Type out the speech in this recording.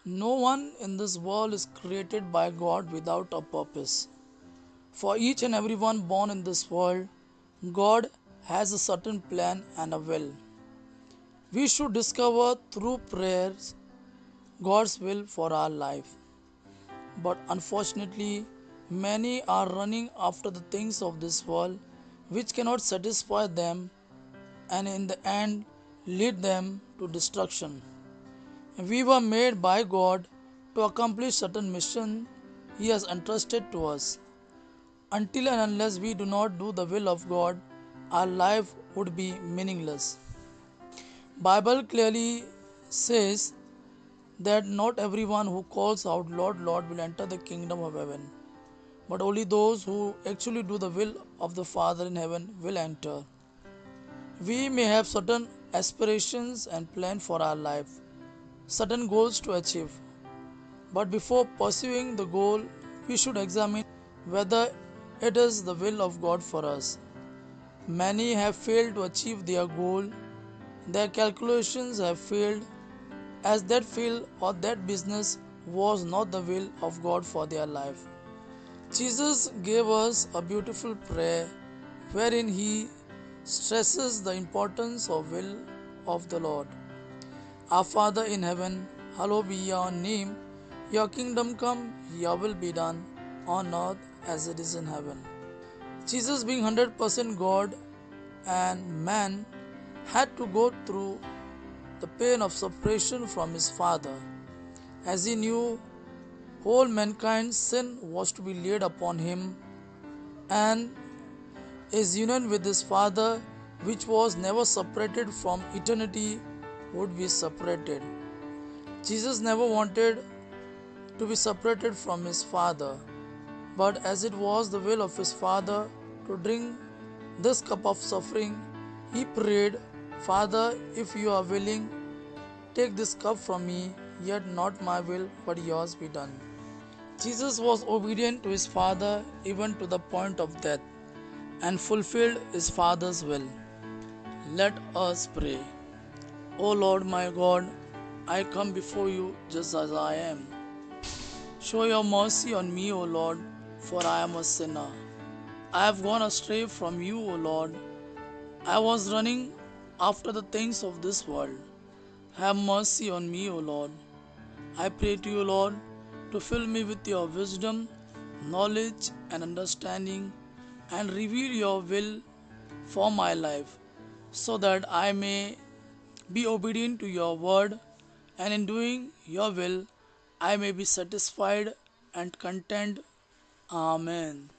No one in this world is created by God without a purpose. For each and everyone born in this world, God has a certain plan and a will. We should discover through prayers God's will for our life. But unfortunately, many are running after the things of this world which cannot satisfy them and in the end lead them to destruction. We were made by God to accomplish certain mission He has entrusted to us. Until and unless we do not do the will of God, our life would be meaningless. Bible clearly says that not everyone who calls out Lord, Lord will enter the kingdom of heaven, but only those who actually do the will of the Father in heaven will enter. We may have certain aspirations and plans for our life, certain goals to achieve, but before pursuing the goal, we should examine whether it is the will of God for us. Many have failed to achieve their goal, their calculations have failed, as that field or that business was not the will of God for their life. Jesus gave us a beautiful prayer wherein he stresses the importance of will of the Lord. Our Father in heaven, hallowed be your name. Your kingdom come, your will be done on earth as it is in heaven. Jesus being 100% God and man had to go through the pain of separation from his Father, as he knew whole mankind's sin was to be laid upon him, and his union with his Father, which was never separated from eternity, would be separated. Jesus never wanted to be separated from his Father, but as it was the will of his Father to drink this cup of suffering, he prayed, Father, if you are willing, take this cup from me, yet not my will, but yours be done. Jesus was obedient to his Father even to the point of death and fulfilled his Father's will. Let us pray. O Lord my God, I come before you just as I am. Show your mercy on me, O Lord, for I am a sinner. I have gone astray from you, O Lord. I was running after the things of this world. Have mercy on me, O Lord. I pray to you, Lord, to fill me with your wisdom, knowledge, and understanding, and reveal your will for my life, so that I may be obedient to your word, and in doing your will, I may be satisfied and content. Amen.